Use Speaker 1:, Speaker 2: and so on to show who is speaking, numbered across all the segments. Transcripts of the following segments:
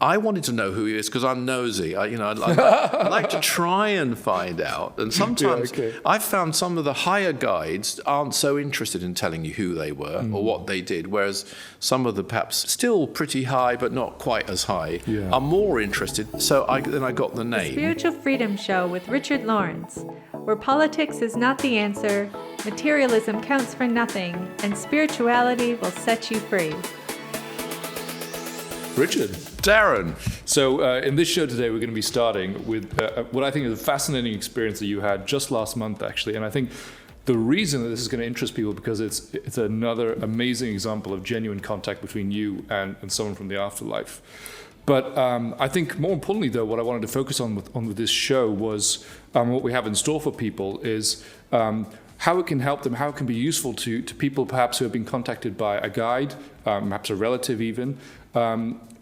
Speaker 1: I wanted to know who he is because I'm nosy. I like to try and find out. And sometimes I've found some of the higher guides aren't so interested in telling you who they were or what they did, whereas some of the perhaps still pretty high but not quite as high are more interested. So then I got the name.
Speaker 2: The Spiritual Freedom Show with Richard Lawrence, where politics is not the answer, materialism counts for nothing, and spirituality will set you free.
Speaker 3: Richard.
Speaker 1: Darren.
Speaker 3: So in this show today, we're going to be starting with what I think is a fascinating experience that you had just last month, actually. And I think the reason that this is going to interest people because it's another amazing example of genuine contact between you and someone from the afterlife. But I think more importantly, though, what I wanted to focus on with this show was what we have in store for people is how it can help them, how it can be useful to people perhaps who have been contacted by a guide, perhaps a relative even,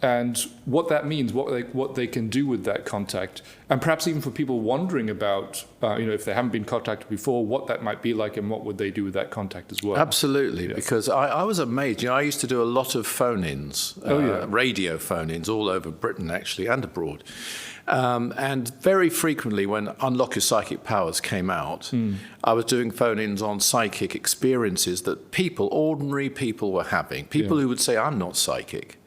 Speaker 3: and what that means, what they can do with that contact, and perhaps even for people wondering about, if they haven't been contacted before, what that might be like and what would they do with that contact as well.
Speaker 1: Absolutely, because I was amazed. I used to do a lot of phone-ins, radio phone-ins all over Britain actually and abroad. And very frequently when Unlock Your Psychic Powers came out, I was doing phone-ins on psychic experiences that ordinary people were having. People who would say, I'm not psychic.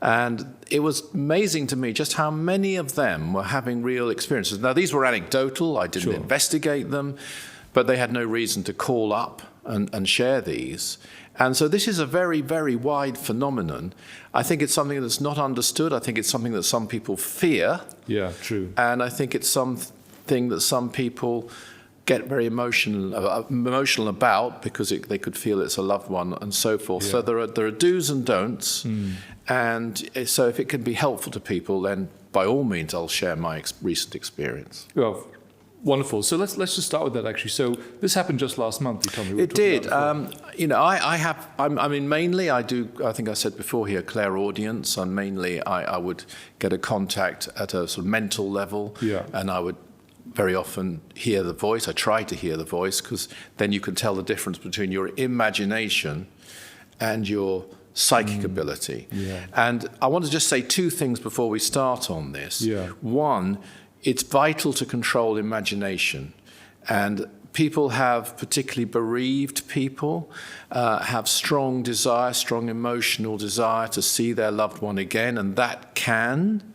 Speaker 1: And it was amazing to me just how many of them were having real experiences. Now, these were anecdotal. I didn't investigate them, but they had no reason to call up and share these. And so this is a very, very wide phenomenon. I think it's something that's not understood. I think it's something that some people fear.
Speaker 3: Yeah, true.
Speaker 1: And I think it's something that some people get very emotional about because they could feel it's a loved one and so forth. So there are do's and don'ts. And so if it can be helpful to people, then by all means, I'll share my recent experience.
Speaker 3: Well, wonderful. So let's just start with that, actually. So this happened just last month, you told me.
Speaker 1: It did. I mean, mainly I do, I think I said before here, clairaudience. And mainly I would get a contact at a sort of mental level. Yeah. And I would very often hear the voice. I try to hear the voice because then you can tell the difference between your imagination and your psychic ability. Yeah. And I want to just say two things before we start on this. Yeah. One, it's vital to control imagination. And people have, particularly bereaved people, have strong emotional desire to see their loved one again, and that can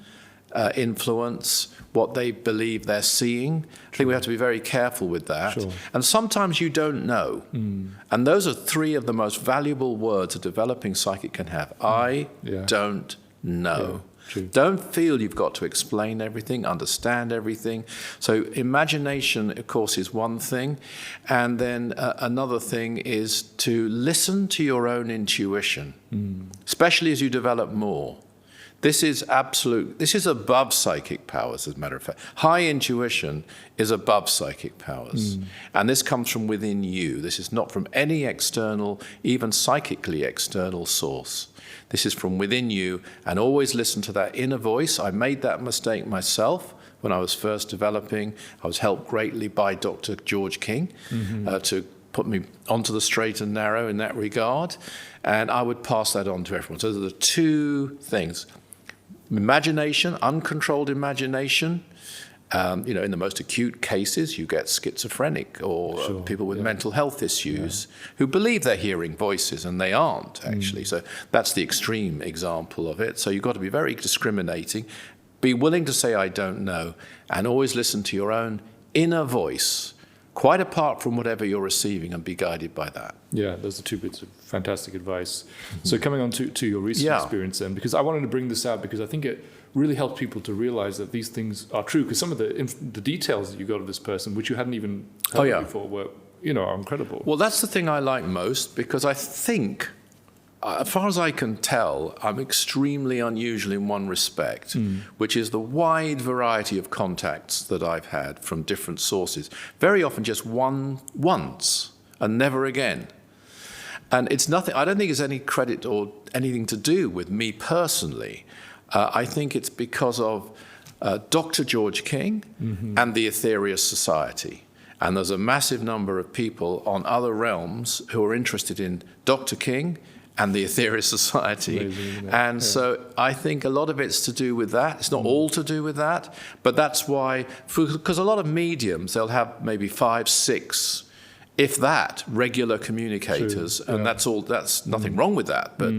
Speaker 1: influence what they believe they're seeing. I think we have to be very careful with that. Sure. And sometimes you don't know. And those are three of the most valuable words a developing psychic can have. I don't know. Yeah. Don't feel you've got to explain everything, understand everything. So imagination, of course, is one thing. And then another thing is to listen to your own intuition, especially as you develop more. This is above psychic powers, as a matter of fact. High intuition is above psychic powers. And this comes from within you. This is not from any external, even psychically external source. This is from within you, and always listen to that inner voice. I made that mistake myself when I was first developing. I was helped greatly by Dr. George King to put me onto the straight and narrow in that regard. And I would pass that on to everyone. So those are the two things. Imagination, uncontrolled imagination. In the most acute cases, you get schizophrenic or people with mental health issues who believe they're hearing voices and they aren't, actually. So that's the extreme example of it. So you've got to be very discriminating, be willing to say, I don't know, and always listen to your own inner voice, quite apart from whatever you're receiving, and be guided by that.
Speaker 3: Yeah, those are two bits of fantastic advice. So coming on to your recent experience then, because I wanted to bring this out because I think it really helps people to realize that these things are true, because some of the details that you got of this person, which you hadn't even heard before, were, are incredible.
Speaker 1: Well, that's the thing I like most, because I think, as far as I can tell, I'm extremely unusual in one respect, which is the wide variety of contacts that I've had from different sources. Very often just once and never again. And it's nothing, I don't think it's any credit or anything to do with me personally. I think it's because of Dr. George King and the Aetherius Society. And there's a massive number of people on other realms who are interested in Dr. King and the Atheist Society.
Speaker 3: Amazing,
Speaker 1: and so I think a lot of it's to do with that. It's not all to do with that, but that's why, because a lot of mediums, they'll have maybe 5, 6, if that, regular communicators, and that's all. That's nothing wrong with that. But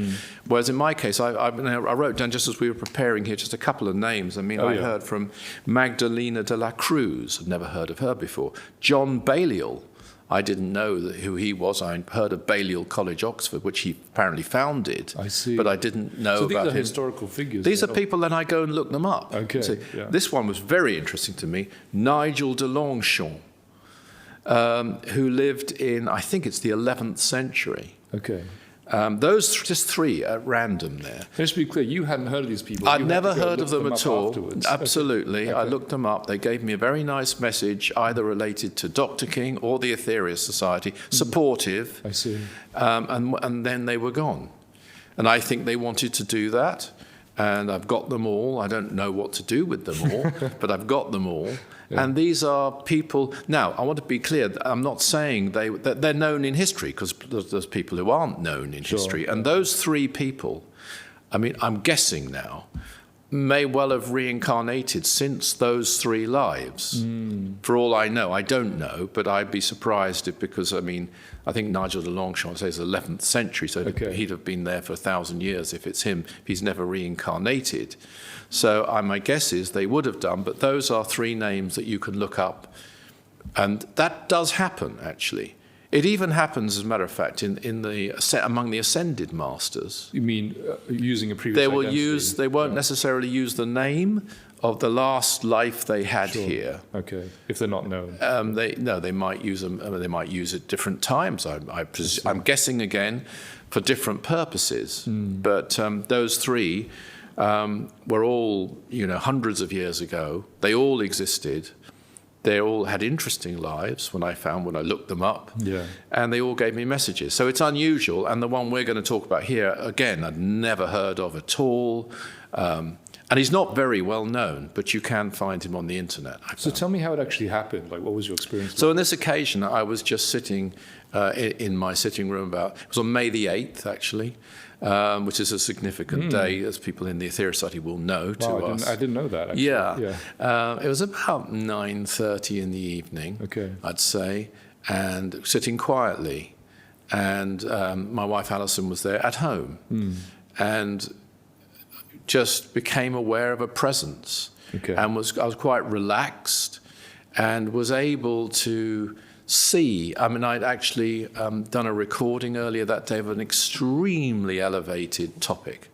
Speaker 1: whereas in my case, I wrote down, just as we were preparing here, just a couple of names. I mean, I heard from Magdalena de la Cruz. I'd never heard of her before. John Balliol. I didn't know who he was. I heard of Balliol College, Oxford, which he apparently founded.
Speaker 3: I see.
Speaker 1: But I didn't know
Speaker 3: so these
Speaker 1: about
Speaker 3: are
Speaker 1: him.
Speaker 3: Historical figures.
Speaker 1: These are people, and I go and look them up.
Speaker 3: Okay.
Speaker 1: So
Speaker 3: yeah.
Speaker 1: This one was very interesting to me. Nigel de Longchamp, who lived in, I think it's the 11th century.
Speaker 3: Okay.
Speaker 1: Those just 3 at random there.
Speaker 3: Just to be clear, you hadn't heard of these people.
Speaker 1: I'd
Speaker 3: You
Speaker 1: never
Speaker 3: had to go
Speaker 1: heard of
Speaker 3: look
Speaker 1: them at all.
Speaker 3: afterwards.
Speaker 1: Absolutely.
Speaker 3: Okay.
Speaker 1: I looked them up. They gave me a very nice message, either related to Dr. King or the Atheist Society, supportive.
Speaker 3: I see.
Speaker 1: And then they were gone. And I think they wanted to do that. And I've got them all. I don't know what to do with them all, but I've got them all. Yeah. And these are people. Now, I want to be clear. I'm not saying that they're known in history, because there's people who aren't known in history. And those 3 people, I mean, I'm guessing now, may well have reincarnated since those 3 lives. For all I know, I don't know, but I'd be surprised if, because I mean, I think Nigel de Longchamp says 11th century, so he'd have been there for 1,000 years if it's him, if he's never reincarnated. So my guess is they would have done, but those are 3 names that you can look up. And that does happen, actually. It even happens, as a matter of fact, among the ascended masters.
Speaker 3: You mean using a previous identity?
Speaker 1: They won't necessarily use the name of the last life they had here.
Speaker 3: Okay, if they're not known.
Speaker 1: They might use them. They might use it different times. I'm guessing again, for different purposes. But those 3 were all, hundreds of years ago. They all existed. They all had interesting lives when I looked them up. Yeah. And they all gave me messages. So it's unusual. And the one we're going to talk about here, again, I'd never heard of at all. And he's not very well known, but you can find him on the internet.
Speaker 3: So tell me how it actually happened. Like, what was your experience?
Speaker 1: So on this occasion, I was just sitting in my sitting room it was on May the 8th, actually, which is a significant day, as people in the Atheist Society will know us.
Speaker 3: I didn't know that, actually.
Speaker 1: Yeah. It was about 9:30 in the evening, I'd say, and sitting quietly. And my wife Alison was there at home. And just became aware of a presence, and I was quite relaxed, and was able to see. I mean, I'd actually done a recording earlier that day of an extremely elevated topic.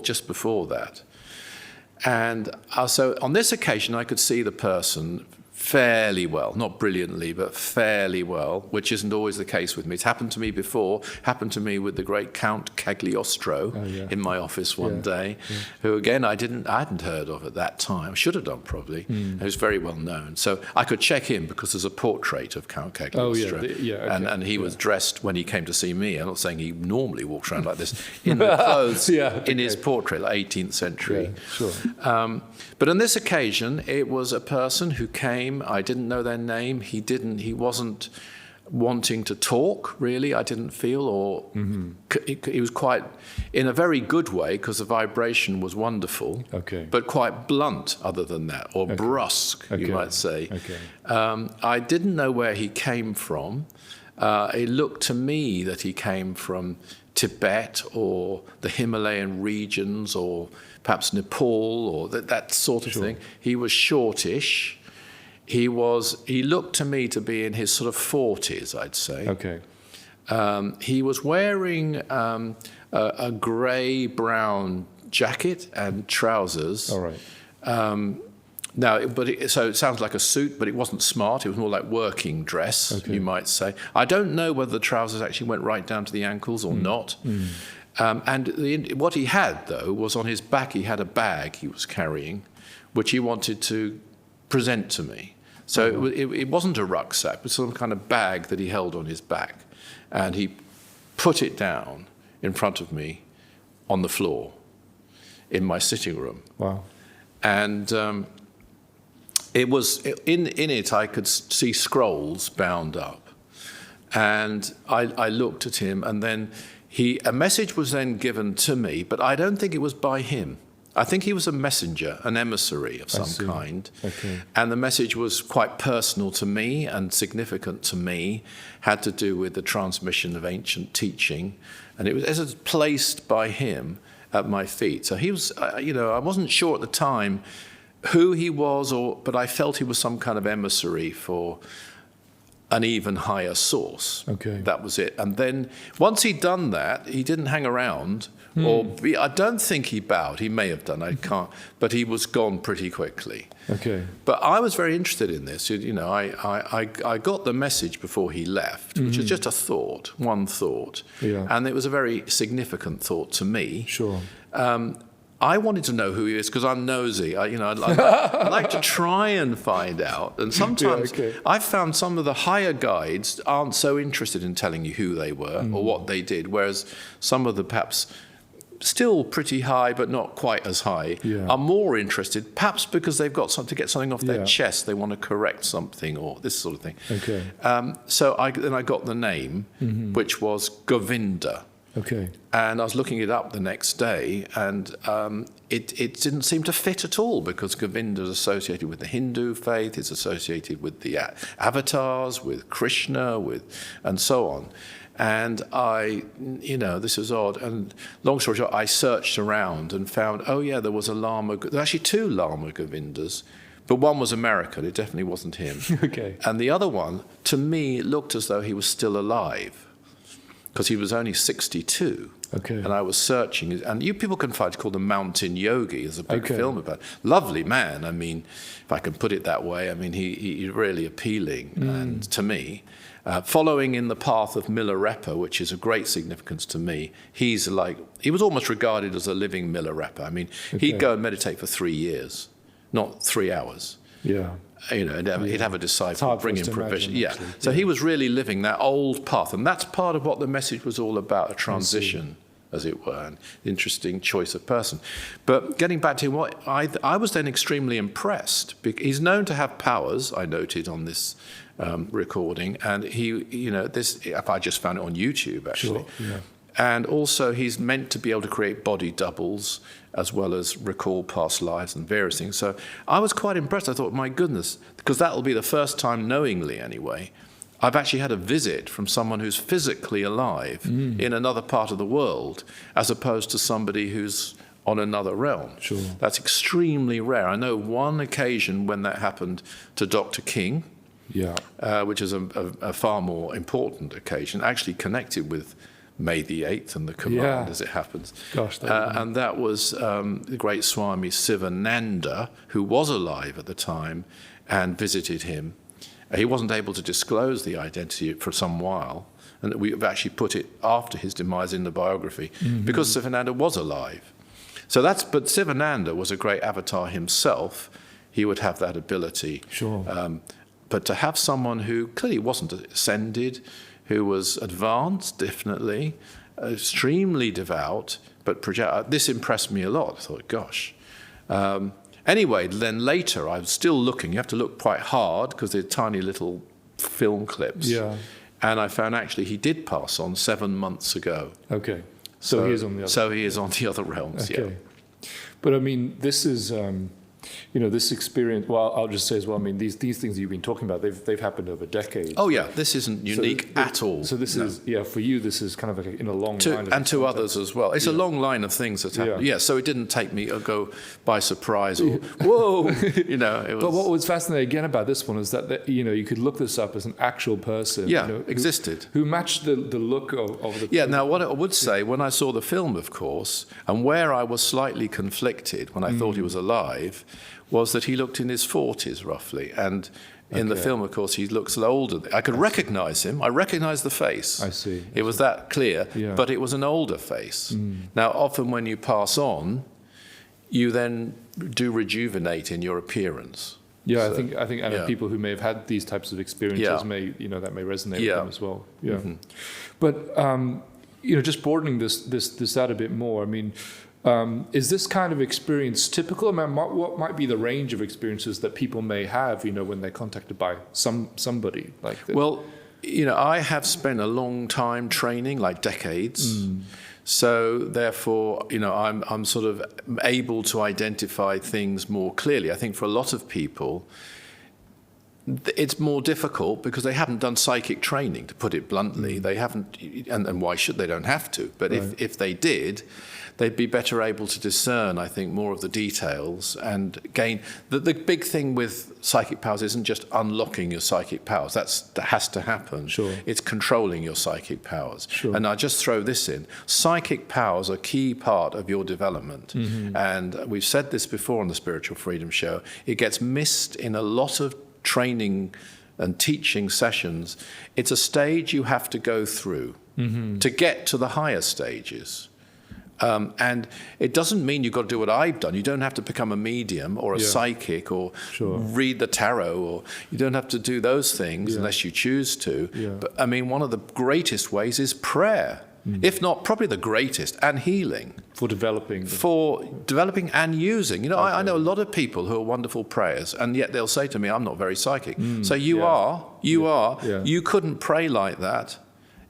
Speaker 1: Just before that, and so on this occasion, I could see the person fairly well, not brilliantly, but fairly well, which isn't always the case with me. It's happened to me before, happened to me with the great Count Cagliostro in my office one day, who again I hadn't heard of at that time, should have done probably. He was very well known. So I could check in because there's a portrait of Count Cagliostro. And he was dressed when he came to see me. I'm not saying he normally walks around like this, in the clothes in his portrait, like 18th century. But on this occasion, it was a person who came. I didn't know their name. He wasn't wanting to talk, really, I didn't feel, or he was quite, in a very good way, because the vibration was wonderful, but quite blunt other than that, or brusque, you might say. I didn't know where he came from. It looked to me that he came from Tibet or the Himalayan regions, or perhaps Nepal, or that sort of thing. He was shortish. He looked to me to be in his sort of 40s, I'd say. He was wearing a grey-brown jacket and trousers. So it sounds like a suit, but it wasn't smart. It was more like working dress, you might say. I don't know whether the trousers actually went right down to the ankles or not. What he had, though, was on his back, he had a bag he was carrying, which he wanted to present to me. So it wasn't a rucksack, it was some kind of bag that he held on his back. And he put it down in front of me on the floor in my sitting room. And it was in it I could see scrolls bound up. And I looked at him, and then A message was then given to me, but I don't think it was by him. I think he was a messenger, an emissary of some kind.
Speaker 3: Okay.
Speaker 1: And the message was quite personal to me and significant to me, had to do with the transmission of ancient teaching. And it was placed by him at my feet. So he was, I wasn't sure at the time who he was, but I felt he was some kind of emissary for an even higher source.
Speaker 3: Okay.
Speaker 1: That was it. And then once he'd done that, he didn't hang around. I don't think he bowed. He may have done. I can't. But he was gone pretty quickly.
Speaker 3: Okay.
Speaker 1: But I was very interested in this. I got the message before he left, which is just a thought, one thought.
Speaker 3: Yeah.
Speaker 1: And it was a very significant thought to me.
Speaker 3: Sure.
Speaker 1: I wanted to know who he is because I'm nosy. I'd like to try and find out. And sometimes I've found some of the higher guides aren't so interested in telling you who they were or what they did, whereas some of the perhaps still pretty high but not quite as high are more interested, perhaps because they've got to get something off their chest. They want to correct something or this sort of thing.
Speaker 3: Okay.
Speaker 1: So I got the name, which was Govinda.
Speaker 3: Okay.
Speaker 1: And I was looking it up the next day, and it didn't seem to fit at all because Govinda is associated with the Hindu faith, it's associated with the avatars, with Krishna, and so on. And this is odd. And long story short, I searched around and found, there was a Lama, there were actually 2 Lama Govindas, but one was American, it definitely wasn't him.
Speaker 3: Okay.
Speaker 1: And the other one, to me, looked as though he was still alive, because he was only 62.
Speaker 3: Okay.
Speaker 1: And I was searching, and you people can find it called The Mountain Yogi. There's a big film about it. Lovely man. I mean, if I can put it that way. I mean, he's really appealing and to me. Following in the path of Milarepa, which is of great significance to me, he was almost regarded as a living Milarepa. I mean, he'd go and meditate for 3 years, not 3 hours.
Speaker 3: Yeah.
Speaker 1: He'd have a disciple bring him provision. So he was really living that old path, and that's part of what the message was all about, a transition, as it were, an interesting choice of person. But getting back to what I was then extremely impressed. He's known to have powers, I noted on this recording, and I just found it on YouTube, actually.
Speaker 3: Sure. Yeah.
Speaker 1: And also he's meant to be able to create body doubles as well as recall past lives and various things. So I was quite impressed. I thought, my goodness, because that'll be the first time, knowingly anyway, I've actually had a visit from someone who's physically alive in another part of the world, as opposed to somebody who's on another realm.
Speaker 3: Sure.
Speaker 1: That's extremely rare. I know one occasion when that happened to Dr. King, which is a far more important occasion, actually connected with May the 8th and the command, as it happens.
Speaker 3: Gosh,
Speaker 1: and that was the great Swami Sivananda, who was alive at the time, and visited him. He wasn't able to disclose the identity for some while, and we've actually put it after his demise in the biography, because Sivananda was alive. But Sivananda was a great avatar himself. He would have that ability.
Speaker 3: Sure.
Speaker 1: But to have someone who clearly wasn't ascended, who was advanced, definitely, extremely devout, but this impressed me a lot. I thought, gosh. Anyway, then later, I was still looking. You have to look quite hard because they're tiny little film clips.
Speaker 3: Yeah.
Speaker 1: And I found actually he did pass on 7 months ago.
Speaker 3: Okay. So he is on the other.
Speaker 1: So he is on the other realms.
Speaker 3: Okay. But I mean, this is. This experience, well, I'll just say as well, I mean, these things that you've been talking about, they've happened over decades.
Speaker 1: Oh, yeah, this isn't unique at all.
Speaker 3: So this is, for you, this is kind of like in a long line.
Speaker 1: And to others as well. It's a long line of things that happen. Yeah, so it didn't take me go by surprise or, whoa, it was.
Speaker 3: But what was fascinating again about this one is that you could look this up as an actual person.
Speaker 1: Existed.
Speaker 3: Who matched the look of the...
Speaker 1: Yeah, now what I would say, when I saw the film, of course, and where I was slightly conflicted when I thought he was alive, was that he looked in his 40s, roughly. And in the film, of course, he looks older. I could recognize him. I recognized the face.
Speaker 3: I see.
Speaker 1: It was that clear, but it was an older face. Now, often when you pass on, you then do rejuvenate in your appearance.
Speaker 3: Yeah, so, I think people who may have had these types of experiences may, that may resonate with them as well. Yeah. But, just broadening this out a bit more, I mean, is this kind of experience typical? I mean, what might be the range of experiences that people may have, when they're contacted by somebody like this?
Speaker 1: Well, I have spent a long time training, like decades. So therefore, I'm sort of able to identify things more clearly. I think for a lot of people, it's more difficult because they haven't done psychic training, to put it bluntly. They haven't, and why should they? Don't have to. But if they did, they'd be better able to discern, I think, more of the details and gain. The big thing with psychic powers isn't just unlocking your psychic powers. That has to happen.
Speaker 3: Sure.
Speaker 1: It's controlling your psychic powers.
Speaker 3: Sure.
Speaker 1: And I just throw this in. Psychic powers are a key part of your development. And we've said this before on the Spiritual Freedom Show. It gets missed in a lot of training and teaching sessions. It's a stage you have to go through to get to the higher stages. And it doesn't mean you've got to do what I've done. You don't have to become a medium or a psychic or read the tarot, or you don't have to do those things unless you choose to. But I mean, one of the greatest ways is prayer, if not probably the greatest, and healing.
Speaker 3: For developing.
Speaker 1: For developing and using. I know a lot of people who are wonderful prayers, and yet they'll say to me, I'm not very psychic. So you are. You couldn't pray like that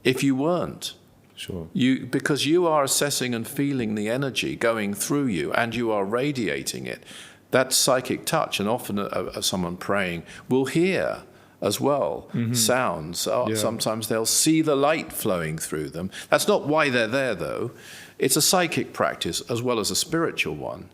Speaker 1: if you weren't.
Speaker 3: Sure.
Speaker 1: Because you are assessing and feeling the energy going through you, and you are radiating it. That's psychic touch, and often someone praying will hear as well sounds. Sometimes they'll see the light flowing through them. That's not why they're there, though. It's a psychic practice as well as a spiritual one.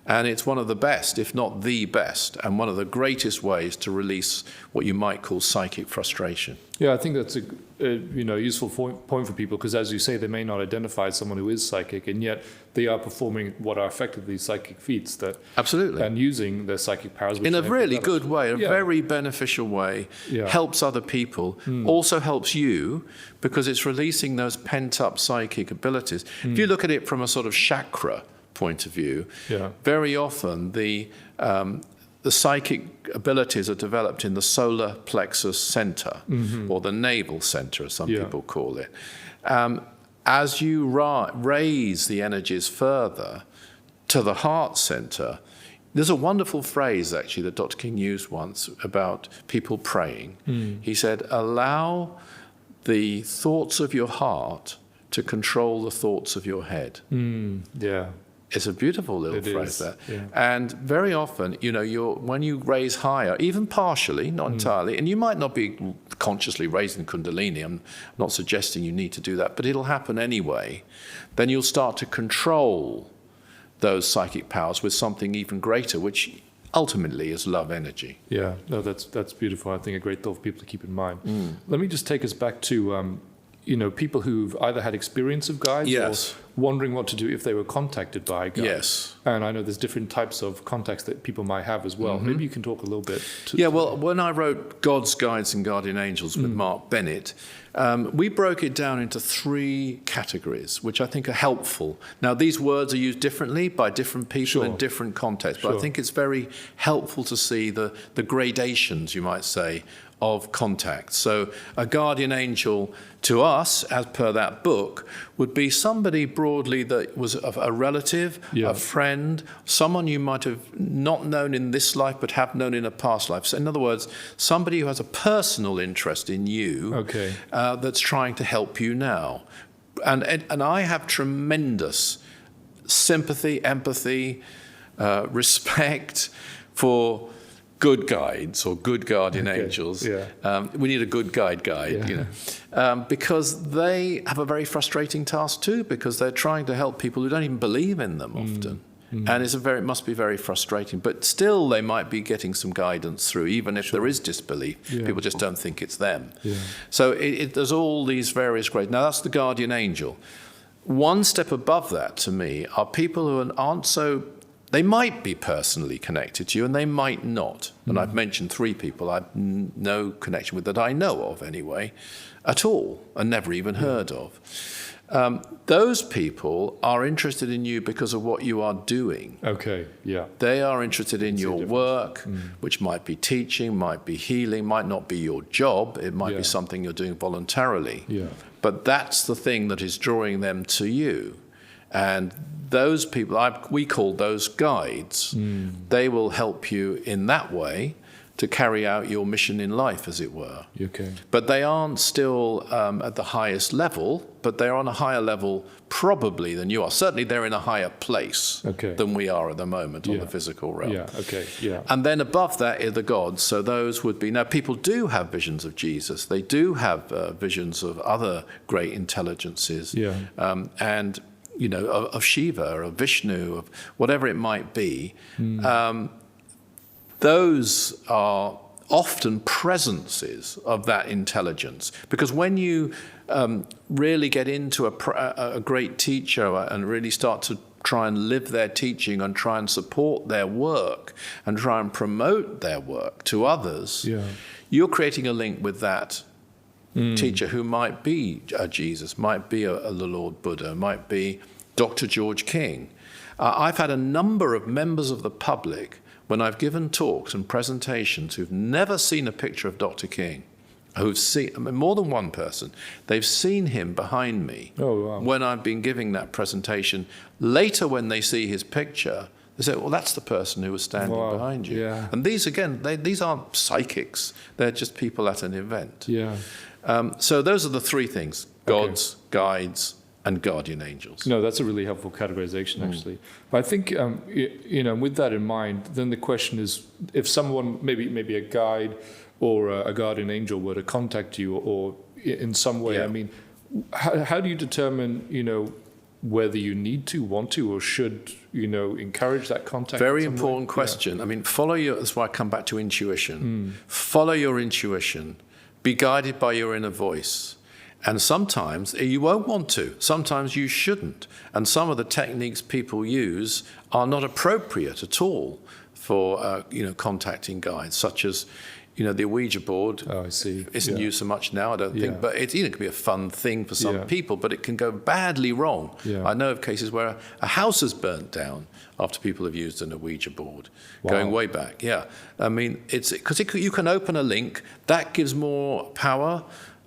Speaker 1: And it's one of the best, if not the best, and one of the greatest ways to release what you might call psychic frustration.
Speaker 3: Yeah, I think that's a useful point for people, because as you say, they may not identify as someone who is psychic, and yet they are performing what are effectively psychic feats that
Speaker 1: absolutely,
Speaker 3: and using their psychic powers
Speaker 1: in a really good way, a very beneficial way, helps other people, also helps you because it's releasing those pent-up psychic abilities. If you look at it from a sort of chakra point of view, very often the psychic abilities are developed in the solar plexus center, or the navel center, as some people call it. As you raise the energies further to the heart center, there's a wonderful phrase, actually, that Dr. King used once about people praying. He said, allow the thoughts of your heart to control the thoughts of your head. It's a beautiful little phrase, that. And very often, when you raise higher, even partially, not entirely, and you might not be consciously raising Kundalini, I'm not suggesting you need to do that, but it'll happen anyway, then you'll start to control those psychic powers with something even greater, which ultimately is love energy.
Speaker 3: Yeah, no, that's beautiful. I think a great thought for people to keep in mind. Let me just take us back to people who've either had experience of guides or wondering what to do if they were contacted by a guide. And I know there's different types of contacts that people might have as well. Maybe you can talk a little bit.
Speaker 1: When I wrote God's Guides and Guardian Angels with Mark Bennett, we broke it down into 3 categories, which I think are helpful. Now, these words are used differently by different people in different contexts, but I think it's very helpful to see the gradations, you might say, of contact. So a guardian angel to us, as per that book, would be somebody broadly that was a relative, a friend, someone you might have not known in this life but have known in a past life. So in other words, somebody who has a personal interest in you that's trying to help you now. And I have tremendous sympathy, empathy, respect for good guides or good guardian angels. We need a good guide, because they have a very frustrating task too, because they're trying to help people who don't even believe in them often. And it must be very frustrating. But still, they might be getting some guidance through, even if there is disbelief. People just don't think it's them. So there's all these various grades. Now, that's the guardian angel. One step above that, to me, are people who aren't so... They might be personally connected to you, and they might not. And I've mentioned 3 people I've no connection with, that I know of anyway, at all, and never even heard of. Those people are interested in you because of what you are doing. They are interested in your work, which might be teaching, might be healing, might not be your job. It might be something you're doing voluntarily. But that's the thing that is drawing them to you. And those people, we call those guides. They will help you in that way. to carry out your mission in life, as it were.
Speaker 3: Okay.
Speaker 1: But they aren't still at the highest level, but they're on a higher level probably than you are. Certainly they're in a higher place than we are at the moment on the physical realm.
Speaker 3: Yeah, okay, yeah.
Speaker 1: And then above that are the gods. So those would be, now people do have visions of Jesus. They do have visions of other great intelligences.
Speaker 3: Yeah.
Speaker 1: And, you know, of Shiva, or of Vishnu, of whatever it might be. Those are often presences of that intelligence. Because when you really get into a great teacher and really start to try and live their teaching and try and support their work and try and promote their work to others, you're creating a link with that teacher who might be a Jesus, might be the Lord Buddha, might be Dr. George King. I've had a number of members of the public, when I've given talks and presentations, who've never seen a picture of Dr. King, who've seen, I mean, more than one person, they've seen him behind me when I've been giving that presentation. Later, when they see his picture, they say, well, that's the person who was standing behind you. Yeah. And these, again, these aren't psychics. They're just people at an event.
Speaker 3: Yeah.
Speaker 1: So those are the three things: gods, guides, and guardian angels.
Speaker 3: No, that's a really helpful categorization, actually. But I think, you know, with that in mind, then the question is, if someone, maybe a guide or a guardian angel were to contact you, or in some way, I mean, how do you determine, you know, whether you need to, want to, or should, you know, encourage that contact?
Speaker 1: Very important question. I mean, that's why I come back to intuition. Follow your intuition. Be guided by your inner voice. And sometimes you won't want to. Sometimes you shouldn't. And some of the techniques people use are not appropriate at all for, you know, contacting guides, such as, you know, the Ouija board.
Speaker 3: Oh, I see.
Speaker 1: Isn't used so much now, I don't think. But it, you know, it can be a fun thing for some people, but it can go badly wrong. I know of cases where a house has burnt down after people have used an Ouija board, going way back. I mean, it's because you can open a link that gives more power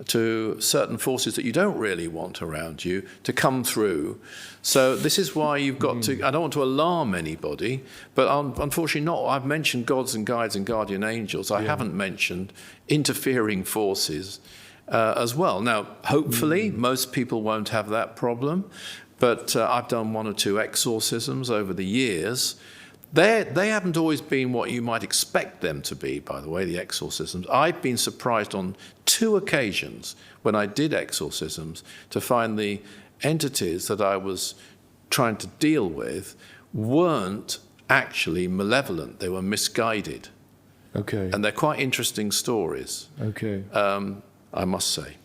Speaker 1: to certain forces that you don't really want around you to come through. So this is why you've got to, I don't want to alarm anybody, but unfortunately not. I've mentioned gods and guides and guardian angels. I haven't mentioned interfering forces as well. Now, hopefully most people won't have that problem, but I've done one or two exorcisms over the years. They haven't always been what you might expect them to be, by the way, the exorcisms. I've been surprised on 2 occasions when I did exorcisms to find the entities that I was trying to deal with weren't actually malevolent. They were misguided.
Speaker 3: Okay.
Speaker 1: And they're quite interesting stories.
Speaker 3: Okay.
Speaker 1: I must say.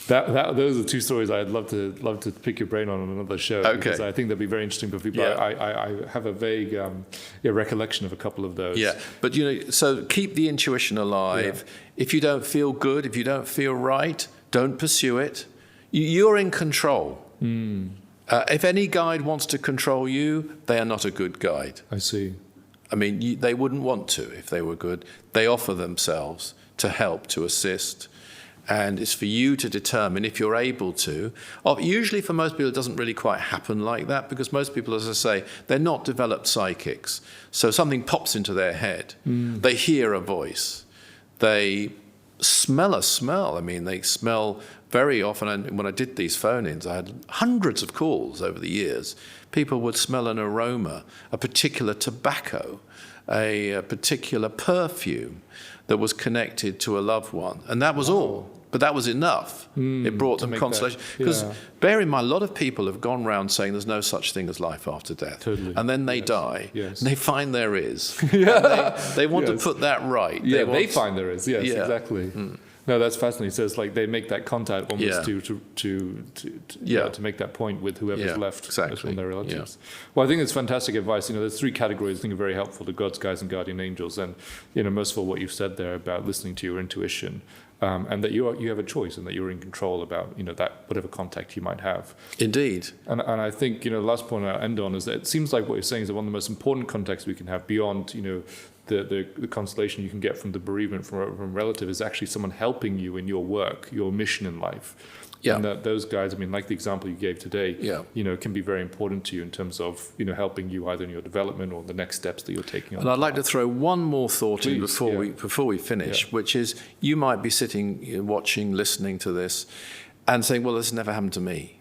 Speaker 3: Those are 2 stories I'd love to pick your brain on another show, because I think they'd be very interesting for people. I have a vague recollection of a couple of those.
Speaker 1: But you know, so keep the intuition alive. If you don't feel good, if you don't feel right, don't pursue it. You're in control. If any guide wants to control you, they are not a good guide.
Speaker 3: I see.
Speaker 1: I mean, they wouldn't want to if they were good. They offer themselves to help, to assist. And it's for you to determine if you're able to. Usually for most people it doesn't really quite happen like that, because most people, as I say, they're not developed psychics. So something pops into their head. They hear a voice. They smell a smell. I mean, they smell very often. And when I did these phone-ins, I had hundreds of calls over the years. People would smell an aroma, a particular tobacco, a particular perfume that was connected to a loved one. And that was all. But that was enough. It brought them consolation. Because bear in mind, a lot of people have gone around saying there's no such thing as life after death.
Speaker 3: Totally.
Speaker 1: And then they die.
Speaker 3: Yes.
Speaker 1: And they find there is. They want to put that right.
Speaker 3: They find there is. Yes, exactly. No, that's fascinating. So it's like they make that contact almost to make that point with whoever's left from their relatives. Well, I think it's fantastic advice. You know, there's 3 categories I think are very helpful: the gods, guides, and guardian angels. And you know, most of all, what you've said there about listening to your intuition, and that you have a choice, and that you're in control about, you know, that whatever contact you might have.
Speaker 1: Indeed.
Speaker 3: And I think, you know, the last point I'll end on is that it seems like what you're saying is that one of the most important contacts we can have beyond, you know, the consolation you can get from the bereavement from a relative is actually someone helping you in your work, your mission in life.
Speaker 1: Yeah.
Speaker 3: And that those guides, I mean, like the example you gave today,
Speaker 1: Yeah.
Speaker 3: can be very important to you in terms of, helping you either in your development or the next steps that you're taking on.
Speaker 1: And I'd like to throw one more thought in
Speaker 3: Please,
Speaker 1: before we finish,
Speaker 3: Yeah.
Speaker 1: which is you might be sitting, watching, listening to this, and saying, "Well, this never happened to me."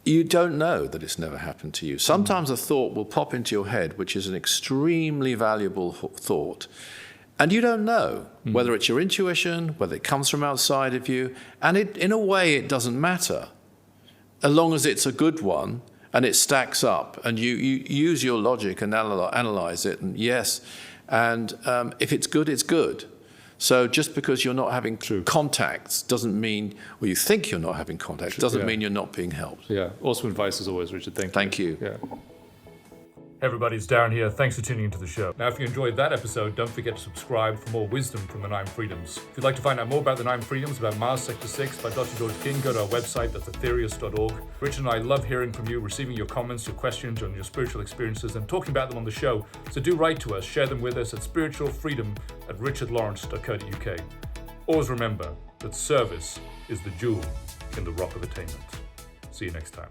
Speaker 1: You don't know that it's never happened to you. Sometimes a thought will pop into your head, which is an extremely valuable thought, and you don't know whether it's your intuition, whether it comes from outside of you, and in a way, it doesn't matter, as long as it's a good one and it stacks up, and you use your logic and analyze it, and if it's good, it's good. So just because you're not having contacts doesn't mean, or you think you're not having contacts, doesn't mean you're not being helped.
Speaker 3: Yeah, awesome advice as always, Richard. Thank you.
Speaker 1: Thank you.
Speaker 3: Yeah. Hey everybody, it's Darren here. Thanks for tuning into the show. Now, if you enjoyed that episode, don't forget to subscribe for more wisdom from the 9 Freedoms. If you'd like to find out more about the 9 Freedoms, about Mars Sector 6 by Dr. George King, go to our website, that's aetherius.org. Richard and I love hearing from you, receiving your comments, your questions on your spiritual experiences, and talking about them on the show. So do write to us, share them with us at spiritualfreedom@richardlawrence.co.uk. Always remember that service is the jewel in the rock of attainment. See you next time.